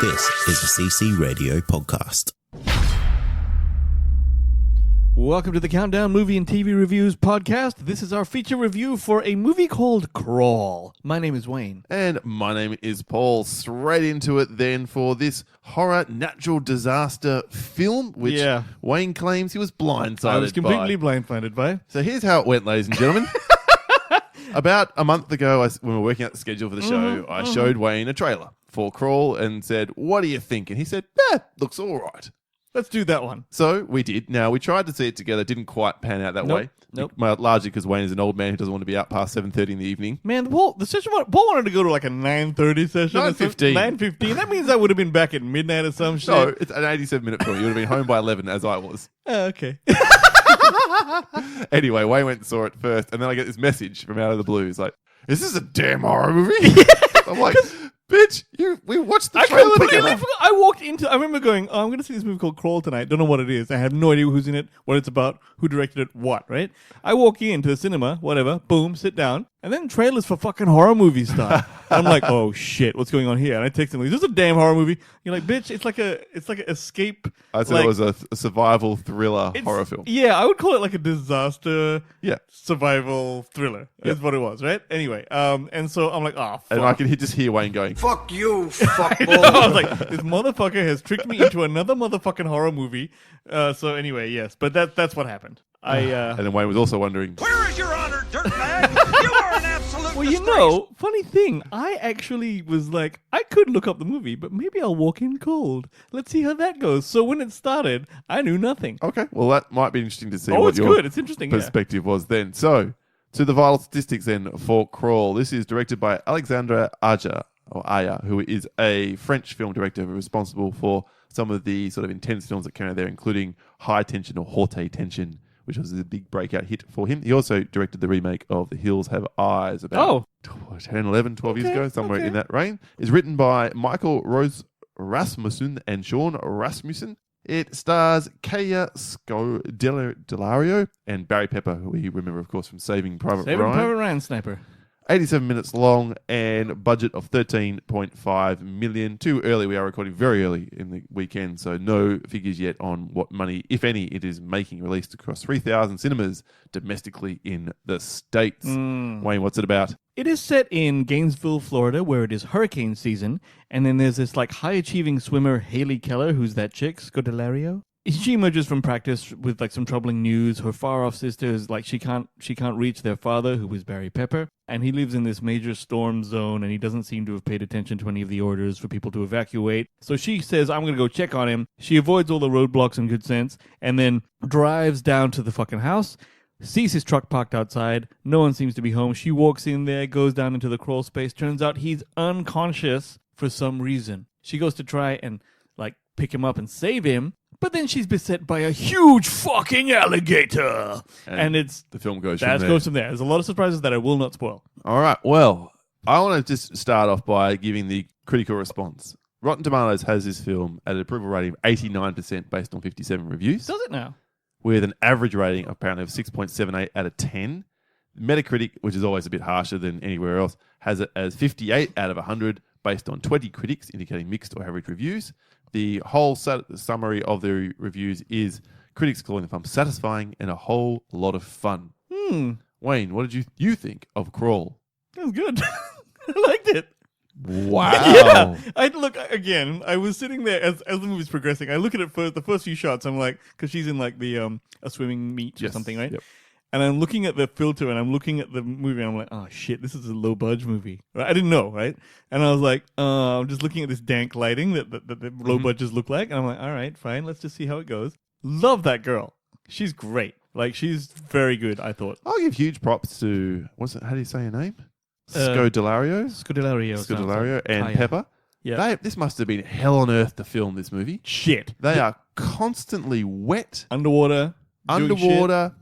This is a CC Radio podcast. Welcome to the Countdown Movie and TV Reviews podcast. This is our feature review for a movie called Crawl. My name is Wayne. And my name is Paul. Straight into it then for this horror natural disaster film, which Wayne claims he was blindsided by. I was completely blindsided by. So here's how it went, ladies and gentlemen. About a month ago, when we were working out the schedule for the show, I showed Wayne a trailer for Crawl and said, "What do you think?" And he said, looks all right. Let's do that one. So we did. Now, we tried to see it together. Didn't quite pan out that way. Nope. Largely because Wayne is an old man who doesn't want to be out past 7:30 in the evening. Man, Paul wanted to go to like a 9:30 session. 9:15. 9:15. That means I would have been back at midnight or some shit. No, it's an 87-minute film. You would have been home by 11, as I was. Okay. Anyway, Wayne went and saw it first, and then I get this message from out of the blue. He's like, "Is this a damn horror movie?" I'm like, "Bitch, we watched the trailer together." I remember going, I'm going to see this movie called Crawl tonight. Don't know what it is. I have no idea who's in it, what it's about, who directed it, what, right? I walk into the cinema, whatever, boom, sit down, and then trailers for fucking horror movies start. I'm like, oh shit, what's going on here? And I text him, is this a damn horror movie? You're like, bitch, it's like an escape. I said it was a survival thriller horror film. Yeah, I would call it like a disaster Yeah. survival thriller is what it was, right? Anyway, and so I'm like, oh, fuck. And I can just hear Wayne going, Fuck you, fuckball. I was like, this motherfucker has tricked me into another motherfucking horror movie. So anyway, yes, but that's what happened. and then Wayne was also wondering, Where is your honor, dirtbag? You are an absolute well, you know, funny thing, I actually was like, I could look up the movie, but maybe I'll walk in cold. Let's see how that goes. So when it started, I knew nothing. okay, well, that might be interesting to see Oh, what it's your good. It's interesting. perspective was then. So, to the vital statistics then for Crawl. This is directed by Alexandre Aya, who is a French film director who is responsible for some of the sort of intense films that came out there, including High Tension or Haute Tension, which was a big breakout hit for him. He also directed the remake of The Hills Have Eyes about 10, 11, 12 years ago, somewhere in that range. It's written by Michael Rose Rasmussen and Sean Rasmussen. It stars Kaya Scodelario and Barry Pepper, who we remember, of course, from Saving Private Ryan. Private Ryan Sniper. 87 minutes long and budget of $13.5 million. Too early. We are recording very early in the weekend, so no figures yet on what money, if any, it is making, released across 3,000 cinemas domestically in the States. Wayne, what's it about? It is set in Gainesville, Florida, where it is hurricane season, and then there's this like high-achieving swimmer, Haley Keller, who's that chick, Scodelario. She emerges from practice with like some troubling news. Her far-off sister is like she can't reach their father, who was Barry Pepper, and he lives in this major storm zone, and he doesn't seem to have paid attention to any of the orders for people to evacuate. So she says, "I'm gonna go check on him." She avoids all the roadblocks in good sense, and then drives down to the fucking house. Sees his truck parked outside. No one seems to be home. She walks in there, goes down into the crawl space. Turns out he's unconscious for some reason. She goes to try and like pick him up and save him, but then she's beset by a huge fucking alligator. And it's the film goes that from there. goes from there. There's a lot of surprises that I will not spoil. All right. Well, I want to just start off by giving the critical response. Rotten Tomatoes has this film at an approval rating of 89% based on 57 reviews, Does it now? with an average rating apparently of 6.78 out of 10. Metacritic, which is always a bit harsher than anywhere else, has it as 58 out of 100 based on 20 critics indicating mixed or average reviews. The whole summary of the reviews is critics calling the film satisfying and a whole lot of fun. Wayne, what did you think of Crawl? That was good. I liked it. Wow. Yeah. I was sitting there as the movie's progressing. I look at it first, the first few shots, I'm like, because she's in like the a swimming meet or something, right? Yep. And I'm looking at the filter and I'm looking at the movie and I'm like, oh shit, this is a low budge movie. I didn't know, right? And I was like, I'm just looking at this dank lighting that the low budges look like. And I'm like, all right, fine, let's just see how it goes. Love that girl. She's great. Like, she's very good, I thought. I'll give huge props to, how do you say her name? Scodelario and Kaya. Pepper. Yeah. This must have been hell on earth to film this movie. Shit. They are constantly wet, Underwater,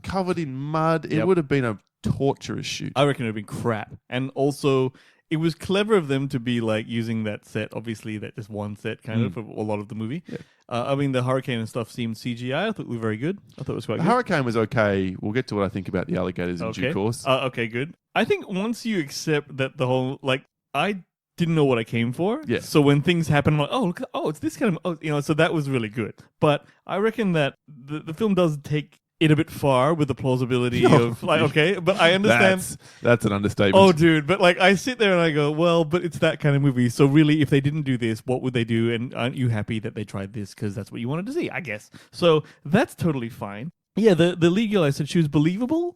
covered in mud. It would have been a torturous shoot. I reckon it would have been crap. And also, it was clever of them to be like using that set, obviously that just one set kind of for a lot of the movie. Yeah. I mean, the hurricane and stuff seemed CGI. I thought it was very good. I thought it was quite good. The hurricane was okay. We'll get to what I think about the alligators in due course. Okay, good. I think once you accept that the whole, like, I didn't know what I came for. Yeah. So when things happen, I'm like, oh, look, it's this kind of, so that was really good. But I reckon that the film does take it a bit far with the plausibility of like, okay, but I understand. That's an understatement. Oh, dude, but like I sit there and I go, well, but it's that kind of movie. So really, if they didn't do this, what would they do? And aren't you happy that they tried this because that's what you wanted to see? I guess. So that's totally fine. Yeah, the lead girl, I said she was believable.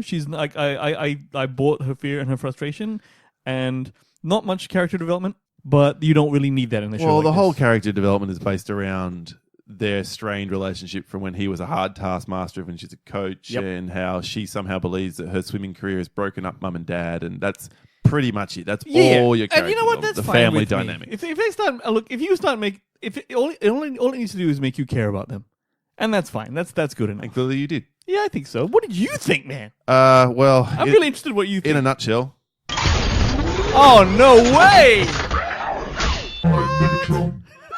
She's like I bought her fear and her frustration, and not much character development, but you don't really need that in the show. Well, like the whole this. character development is based around their strained relationship from when he was a hard taskmaster and she's a coach, and how she somehow believes that her swimming career has broken up mum and dad, and that's pretty much it. That's all your character. And you know what? That's the fine family with me. dynamic. If they start if you start all it needs to do is make you care about them, and that's fine. That's good enough. And clearly you did. Yeah, I think so. What did you think, man? Well, I'm really interested in what you think. In a nutshell. Oh, no way!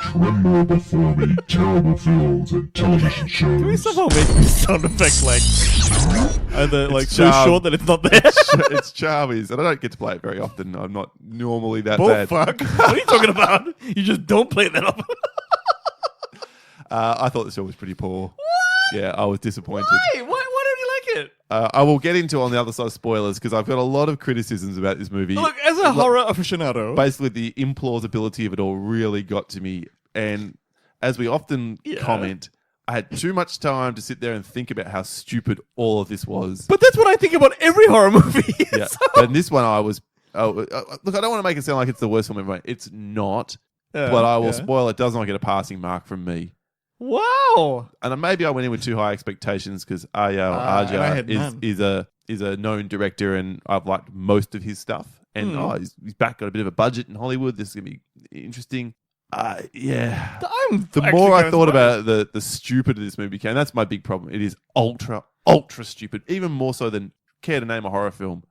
Tremble before me, terrible films and television shows. Can we somehow make this sound effect either so charm. short that it's not there? It's Charmies, and I don't get to play it very often. I'm not normally that bad. Fuck. What are you talking about? You just don't play that often. I thought the show was pretty poor. What? Yeah, I was disappointed. Why? Why don't you like it? I will get into on the other side of spoilers because I've got a lot of criticisms about this movie. Look, as a horror aficionado, Basically, the implausibility of it all really got to me. And as we often comment, I had too much time to sit there and think about how stupid all of this was. but that's what I think about every horror movie. Yeah. So- But in this one, I was... look, I don't want to make it sound like it's the worst film ever made. It's not. But I will spoil it. Does not get a passing mark from me. Wow. And maybe I went in with too high expectations because Ayo and I had Arja is a known director, and I've liked most of his stuff. And he's back, got a bit of a budget in Hollywood. This is gonna be interesting. Yeah. The more I thought about the stupid of this movie became, that's my big problem. It is ultra stupid. Even more so than Care to Name a Horror Film.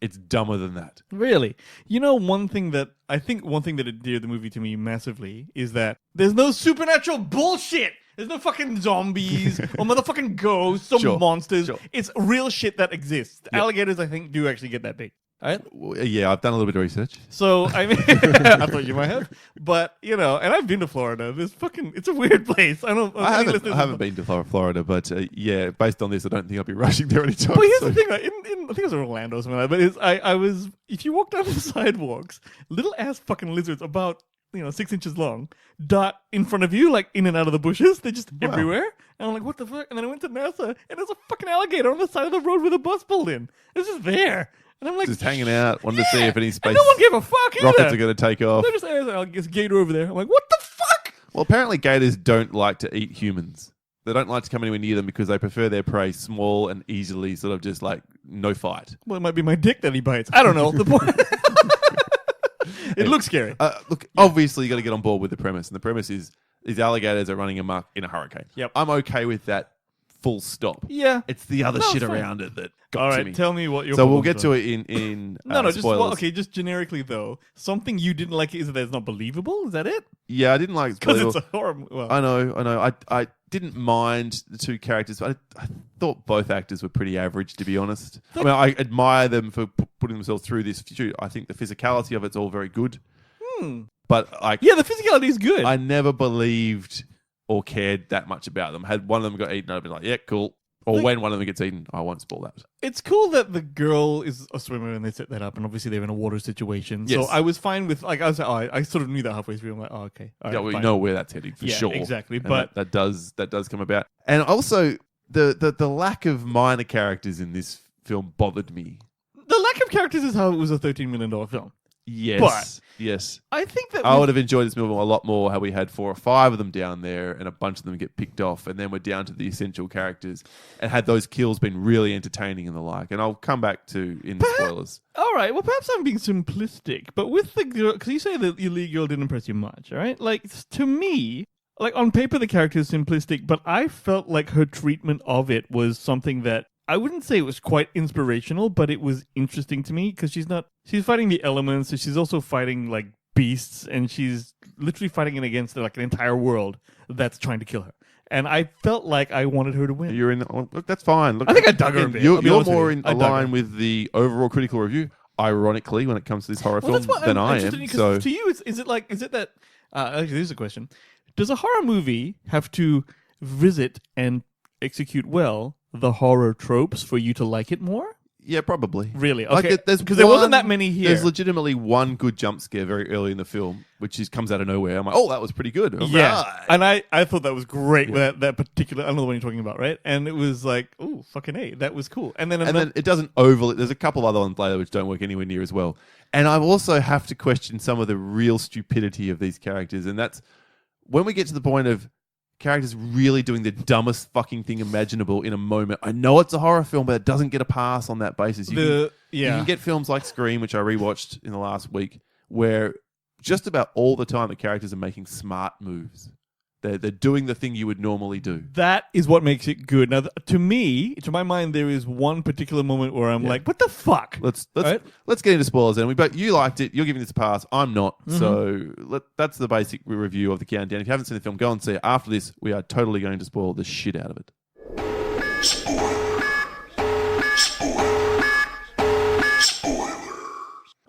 It's dumber than that. Really? One thing that endeared the movie to me massively is that there's no supernatural bullshit. There's no fucking zombies or motherfucking ghosts or monsters. Sure. It's real shit that exists. Yep. Alligators, I think, do actually get that big. All right? Yeah, I've done a little bit of research. So, I mean, I thought you might have. But, and I've been to Florida. It's a weird place. I haven't been to Florida, but yeah, based on this, I don't think I'll be rushing there anytime. But here's soon. the thing, I think it was Orlando or something like that, but if you walk down the sidewalks, little ass fucking lizards about, 6 inches long, dot in front of you, like in and out of the bushes. They're just everywhere. And I'm like, what the fuck? And then I went to NASA, and there's a fucking alligator on the side of the road with a bus pulled in. It's just there. And I'm like, Just hanging out, wanted to see if any space and no one gave a fuck either. rockets are going to take off. They're just there's a gator over there. I'm like, what the fuck? Well, apparently gators don't like to eat humans. They don't like to come anywhere near them because they prefer their prey small and easily sort of just like no fight. Well, it might be my dick that he bites. I don't know. The point. It looks scary. Look, obviously you got to get on board with the premise. And the premise is these alligators are running amok in a hurricane. Yep. I'm okay with that full stop. Yeah. It's the other No, shit it's fine. around it that got All to right, me. tell me what your So we'll problems get are. to it in No, spoilers. just generically though. Something you didn't like is that it's not believable. Is that it? Yeah, I didn't like it. Because it's a horror. Well, I know. I didn't mind the two characters, but I thought both actors were pretty average, to be honest. I mean, I admire them for putting themselves through this. I think the physicality of it's all very good. But yeah, the physicality is good. I never believed or cared that much about them. Had one of them got eaten, I'd be like, yeah, cool. Or when one of them gets eaten, I won't spoil that. It's cool that the girl is a swimmer and they set that up, and obviously they're in a water situation. Yes. So I was fine with I sort of knew that halfway through. I'm like, oh, okay. All Yeah, right, we fine. know where that's heading for Yeah, sure. exactly. And But that does come about. And also the lack of minor characters in this film bothered me. the lack of characters is how it was a $13 million film. Yes. But- yes. I think that I would have enjoyed this movie a lot more how we had 4 or 5 of them down there and a bunch of them get picked off, and then we're down to the essential characters, and had those kills been really entertaining and the like. And I'll come back to in the spoilers. All right. Well, perhaps I'm being simplistic, but with the girl, because you say that your lead girl didn't impress you much, all right? Like, to me, like on paper, the character is simplistic, but I felt like her treatment of it was something that I wouldn't say it was quite inspirational, but it was interesting to me because she's fighting the elements, so she's also fighting like beasts, and she's literally fighting it against like an entire world that's trying to kill her. And I felt like I wanted her to win. Look, that's fine. Look, I think I dug her a bit. I'll You're be honest more with you. in I dug her. line with the overall critical review. ironically, when it comes to this horror film what than I'm I interested am. in, 'cause So to you, is it that? Actually, this is a question. Does a horror movie have to visit and execute well the horror tropes for you to like it more? yeah, probably. Really? Like Okay. there's Because there wasn't one- that many here. There's legitimately one good jump scare very early in the film, which comes out of nowhere. I'm like, oh, that was pretty good. Yeah, Right. and I thought that was great with that particular. I don't know the one you're talking about, right? And it was like, oh, fucking A, that was cool. And then It doesn't overly. There's a couple other ones later which don't work anywhere near as well. And I also have to question some of the real stupidity of these characters, and that's when we get to the point of characters really doing the dumbest fucking thing imaginable in a moment. I know it's a horror film, but it doesn't get a pass on that basis. You can get films like Scream, which I rewatched in the last week, where just about all the time the characters are making smart moves. They're doing the thing you would normally do. that is what makes it good. Now, to me, to my mind, there is one particular moment where I'm like, what the fuck? Let's Right? let's get into spoilers then. But you liked it. You're giving this a pass. I'm not. Mm-hmm. So that's the basic review of the countdown. If you haven't seen the film, go and see it. After this, we are totally going to spoil the shit out of it.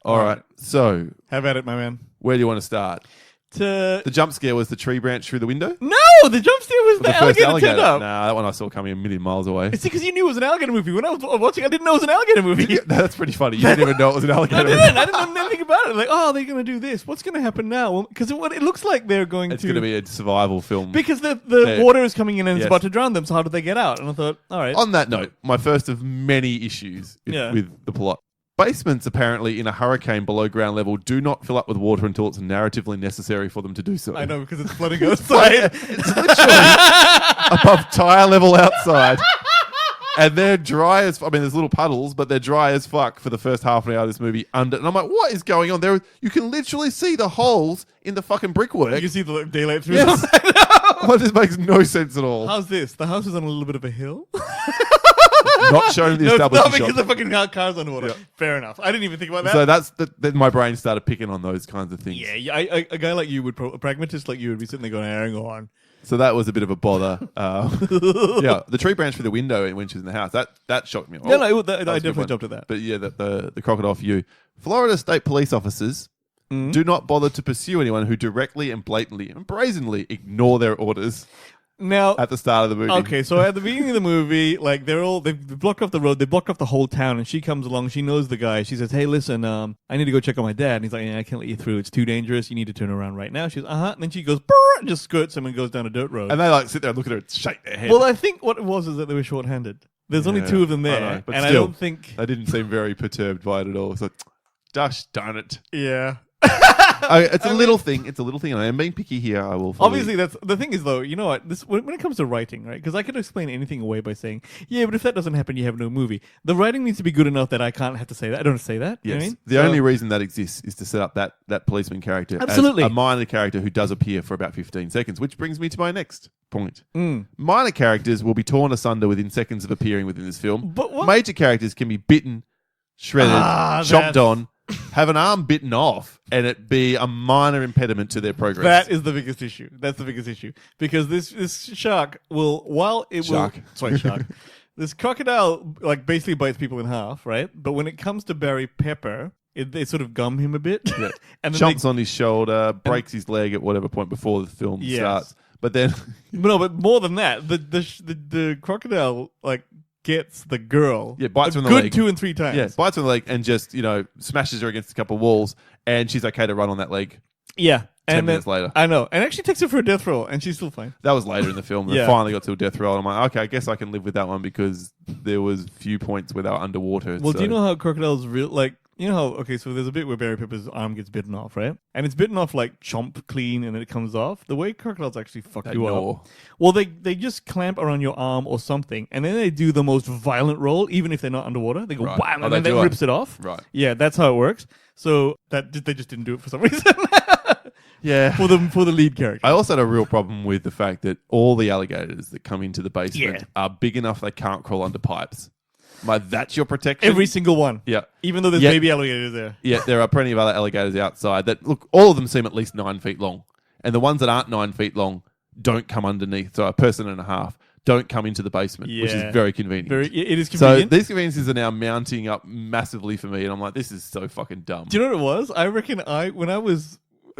All right. So Have at it, my man. where do you want to start? To The jump scare was the tree branch through the window. no, the jump scare was the first alligator turned up. Nah, that one I saw coming a million miles away. It's because you knew it was an alligator movie. When I was watching, I didn't know it was an alligator movie. That's pretty funny. You didn't even know it was an alligator. I didn't know anything about it. Like, oh, they're going to do this. What's going to happen now? Because it looks like they're going It's to... going to be a survival film. Because the Yeah. water is coming in and it's Yes. about to drown them, so how do they get out? And I thought, all right. On that note, my first of many issues Yeah. with the plot. Basements, apparently, in a hurricane below ground level, do not fill up with water until it's narratively necessary for them to do so. I know, because it's flooding outside. It's literally above tire level outside. And they're dry as... I mean, there's little puddles, but they're dry as fuck for the first half an hour of this movie. And I'm like, what is going on? You can literally see the holes in the fucking brickwork. You can see the daylight through Yes. them. I know. Well, this makes no sense at all. How's this? The house is on a little bit of a hill. Not shown in the No, it's not establishing because shot. the fucking car's underwater. Yeah. Fair enough. I didn't even think about that. So then my brain started picking on those kinds of things. yeah, a guy like you would, a pragmatist like you would be sitting there going, hang on. So that was a bit of a bother. Yeah, the tree branch through the window when she was in the house, that shocked me. No, Oh, I that was a good definitely one. jumped at that. But yeah, the crocodile for you. Florida State police officers Mm-hmm. do not bother to pursue anyone who directly and blatantly and brazenly ignore their orders Now, at the start of the movie. okay, so at the beginning of the movie, like they've blocked off the road, they blocked off the whole town, and she comes along, she knows the guy, she says, hey, listen, I need to go check on my dad. And he's like, yeah, I can't let you through, it's too dangerous, you need to turn around right now. She goes, and then she goes, brrr, and just skirts him and goes down a dirt road. And they like sit there and look at her and shake their head. Well, I think what it was is that they were short-handed. There's only Yeah, two of them I there, know, but and I still. don't think... They didn't seem very perturbed by it at all. It's like, gosh darn it. Yeah. It's a little thing. It's a little thing, and I am being picky here. I will fully- Obviously, that's the thing is though. You know what? This when it comes to writing, right? Because I could explain anything away by saying, "Yeah, but if that doesn't happen, you have no movie." The writing needs to be good enough that I can't have to say that. I don't have to say that. You know Yes. what I mean? The only reason that exists is to set up that policeman character Absolutely. as a minor character who does appear for about 15 seconds, which brings me to my next point. Mm. Minor characters will be torn asunder within seconds of appearing within this film. But what- Major characters can be bitten, shredded, chopped that's- on, have an arm bitten off, and it be a minor impediment to their progress. That is the biggest issue. That's the biggest issue because this shark will Shark. shark. This crocodile like basically bites people in half, right? But when it comes to Barry Pepper, they sort of gum him a bit, Yeah. and then Jumps on his shoulder, breaks his leg at whatever point before the film Yes. starts. But then but more than that, the crocodile like gets the girl. Yeah, bites a her in the good leg. 2 and 3 times. yeah, bites on the leg and just, smashes her against a couple of walls, and she's okay to run on that leg. Yeah. 10 and minutes later. I know. And actually takes her for a death roll, and she's still fine. That was later in the film. They Yeah. finally got to a death roll. And I'm like, okay, I guess I can live with that one because there was few points where they were underwater. Well, so- do you know how crocodiles you know how, okay, so there's a bit where Barry Pepper's arm gets bitten off, right? And it's bitten off like chomp clean and then it comes off. The way crocodiles actually fuck They you gnaw. up. Well, they just clamp around your arm or something, and then they do the most violent roll, even if they're not underwater. They go Right. wham, Oh, and then they that do it. rips it off. Right. Yeah, that's how it works. So they just didn't do it for some reason. Yeah. for the lead character. I also had a real problem with the fact that all the alligators that come into the basement Yeah. are big enough they can't crawl under pipes. Like, that's your protection? Every single one. Yeah. Even though there's Yeah. baby alligators there. Yeah, there are plenty of other alligators outside that, look, all of them seem at least 9 feet long. And the ones that aren't 9 feet long don't come underneath, so a person and a half don't come into the basement, which Yeah. is very convenient. It is So convenient. these conveniences are now mounting up massively for me, and I'm like, this is so fucking dumb. Do you know what it was? I reckon when I was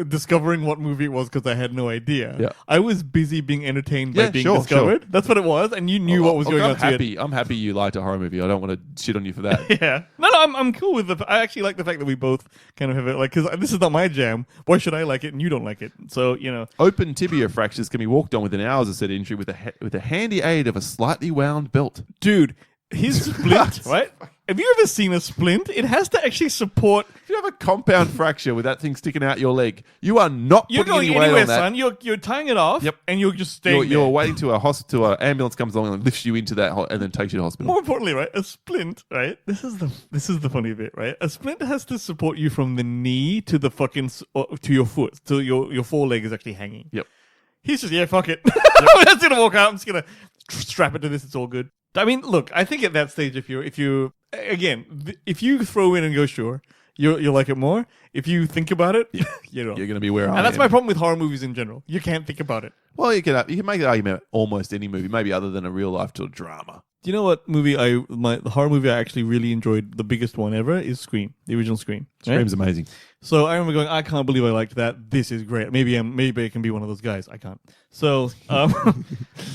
discovering what movie it was because I had no idea. Yeah. I was busy being entertained by Yeah, being sure, discovered. That's what it was, and you knew what was going on. I'm happy you liked a horror movie. I don't want to shit on you for that. Yeah. No, I'm cool with I actually like the fact that we both kind of have it, like, because this is not my jam. Why should I like it and you don't like it? So, you know. Open tibia fractures can be walked on within hours of said injury with a handy aid of a slightly wound belt. Dude, his splint, right? Have you ever seen a splint? It has to actually support. If you have a compound fracture with that thing sticking out your leg, you are not You're putting going any weight anywhere, on that. son. You're tying it off, Yep. and you're just staying You're there. waiting to a hospital. An ambulance comes along and lifts you into that and then takes you to hospital. More importantly, right, a splint, right? This is the funny bit, right? A splint has to support you from the knee to the fucking to your foot, so your foreleg is actually hanging. Yep. He's just fuck it. I'm just gonna walk out. I'm just gonna strap it to this. It's all good. I mean, look, I think at that stage, if you throw in and go sure, you'll like it more. If you think about it, you know. You're going to be where I am. And that's my problem with horror movies in general. You can't think about it. Well, you can make that argument almost any movie, maybe other than a real life to a drama. Do you know what movie the horror movie I actually really enjoyed, the biggest one ever, is Scream, the original Scream. Right? Scream's amazing. So I remember going, I can't believe I liked that. This is great. Maybe I can be one of those guys. I can't. So,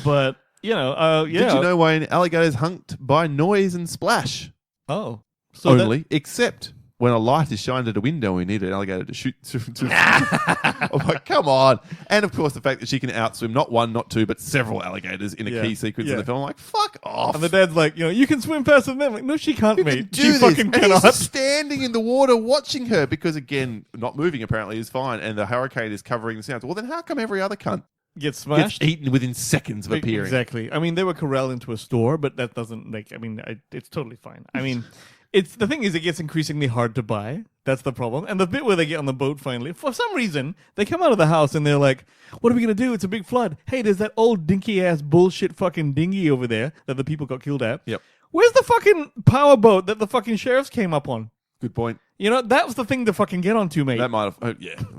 but you know, yeah. Did you know, Wayne, alligators hunt by noise and splash Oh, so only, except when a light is shined at a window, we need an alligator to shoot. I'm like, come on. And of course, the fact that she can outswim not one, not two, but several alligators in a key sequence in the film. I'm like, fuck off. And the dad's like, you can swim faster than them. Like, no, she can't, Who can mate. do She this? fucking And he's cannot. just standing in the water watching her because, again, not moving apparently is fine, and the hurricane is covering the sounds. Well, then how come every other cunt Get gets smashed. eaten within seconds of appearing? Exactly. I mean, they were corralled into a store, but that doesn't it's totally fine. I mean, the thing is, it gets increasingly hard to buy. That's the problem. And the bit where they get on the boat finally, for some reason, they come out of the house and they're like, what are we going to do? It's a big flood. Hey, there's that old dinky ass bullshit fucking dinghy over there that the people got killed at. Yep. Where's the fucking power boat that the fucking sheriffs came up on? Good point. That was the thing to fucking get onto, mate. That might have,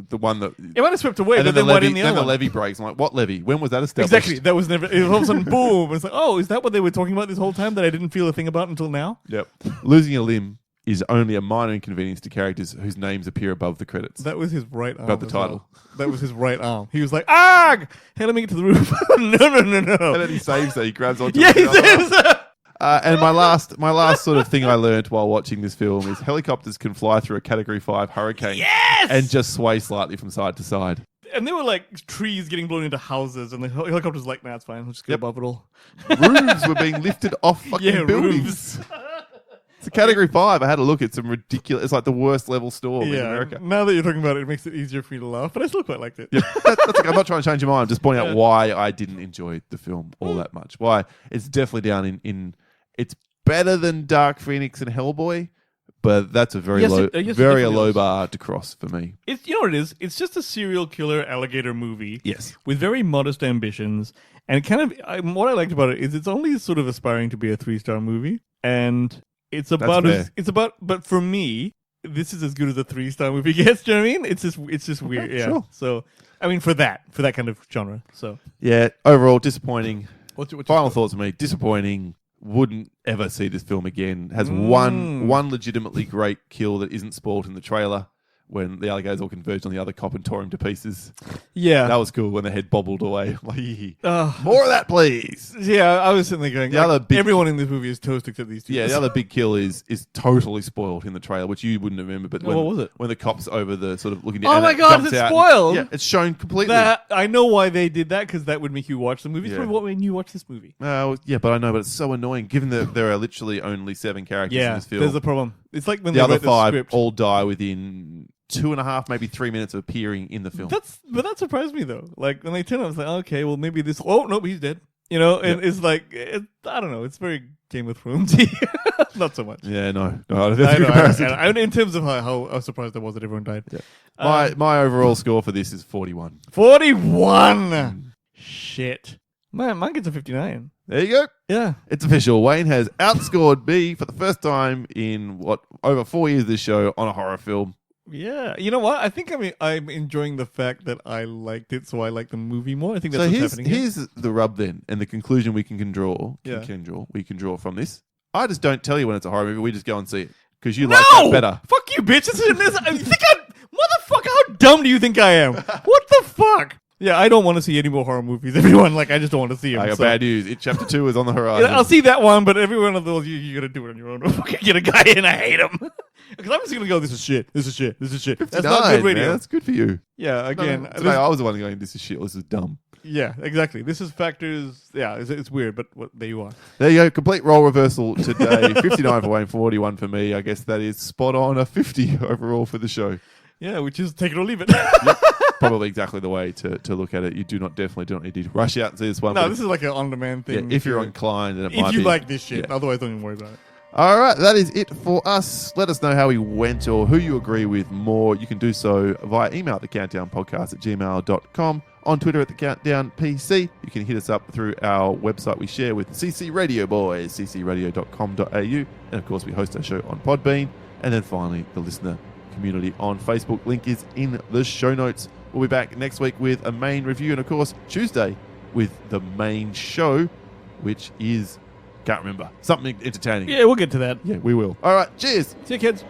the one that. It might have swept away, And but then then why didn't the then other the one? levee breaks. I'm like, what levee? When was that established? Exactly. That was never. All of a sudden, boom. It's like, oh, is that what they were talking about this whole time that I didn't feel a thing about until now? Yep. Losing a limb is only a minor inconvenience to characters whose names appear above the credits. That was his right arm. Above the as well. title. That was his right arm. He was like, "Ah, hey, let me get to the roof." No. And then he saves her. He grabs onto Yeah, it. he says. And my last sort of thing I learned while watching this film is helicopters can fly through a Category 5 hurricane and just sway slightly from side to side. And there were like trees getting blown into houses, and the helicopter's like, "Nah, it's fine. We'll just go above it all." Roofs were being lifted off fucking Yeah, buildings. roofs. It's a Category 5. I had a look. It's some ridiculous. It's like the worst level storm in Yeah. America. Now that you're talking about it, it makes it easier for me to laugh, but I still quite liked it. That's okay. I'm not trying to change your mind. I'm just pointing out why I didn't enjoy the film all that much. Why it's definitely down in it's better than Dark Phoenix and Hellboy, but that's a very Yes, low, it very definitely low is. bar to cross for me. It's what it is. It's just a serial killer alligator movie. Yes. With very modest ambitions, and kind of what I liked about it is it's only sort of aspiring to be a 3-star movie, and it's about fair. but for me, this is as good as a 3-star movie gets. Do you know what I mean? It's just weird. Yeah. sure. So I mean, for that kind of genre. So Yeah. Overall, disappointing. what's your Final thoughts on me. Disappointing. Wouldn't ever see this film again. Has one legitimately great kill that isn't spoiled in the trailer when the alligators all converged on the other cop and tore him to pieces. Yeah. That was cool when the head bobbled away. More of that, please. Yeah, I was sitting there going, The other big- everyone in this movie is toast except these two. Yeah, the other big kill is totally spoiled in the trailer, which you wouldn't remember. But when, what was it? When the cop's over the sort of looking down. Oh and my it God, jumps it's out spoiled? yeah, it's shown completely. That I know why they did that, because that would make you watch the movie. It's Yeah. probably what made you watch this movie. Yeah, but I know, but it's so annoying given that there are literally only 7 characters in Yeah, this film. there's a problem. It's like when the they other wrote the 5 script. all die within 2.5, maybe 3 minutes of appearing in the film. But that surprised me though. Like when they turned, I was like, okay, well maybe this. Oh no, he's dead. And it's like I don't know. It's very Game of Thronesy. Not so much. Yeah, no, I don't I think know, comparison. and in terms of how surprised I was that everyone died. Yeah. My overall score for this is 41. 41. Shit. Mine gets a 59. There you go. Yeah. It's official. Wayne has outscored me for the first time in over 4 years of this show on a horror film Yeah, you know what? I think I'm enjoying the fact that I liked it, so I like the movie more. I think that's So what's happening. here's the rub then, and the conclusion we can draw. Yeah. We can draw from this. I just don't tell you when it's a horror movie. We just go and see it because you No! like that better. Fuck you, bitch! Motherfucker, how dumb do you think I am? What the fuck? Yeah, I don't want to see any more horror movies. Everyone, I just don't want to see them. I got so. bad news. It Chapter 2 is on the horizon. Yeah, I'll see that one, but every one of those, you gotta do it on your own. Fucking get a guy in, I hate him. Because I'm just gonna go, this is shit. That's not good radio. Man, that's good for you. Yeah, again. Today I was the one going, this is shit. This is dumb. Yeah, exactly. This is factors. Yeah, it's weird, but there you are. There you go. Complete role reversal today. 59 for Wayne, 41 for me. I guess that is spot on. A 50 overall for the show. Yeah, which is take it or leave it. Yep. Probably exactly the way to look at it. You definitely don't need to rush out and see this one. No, this is like an on-demand thing. Yeah, if you're inclined, then it if might you be. like this shit. Yeah. Otherwise, don't even worry about it. All right, that is it for us. Let us know how we went or who you agree with more. You can do so via email at thecountdownpodcast@gmail.com, on Twitter at thecountdownpc. You can hit us up through our website we share with CC Radio Boys, ccradio.com.au. And of course, we host our show on Podbean. And then finally, the listener community on Facebook. Link is in the show notes. We'll be back next week with a main review. And of course, Tuesday with the main show, which is... Can't remember. Something entertaining. Yeah, we'll get to that. Yeah, we will. All right. Cheers. See you, kids.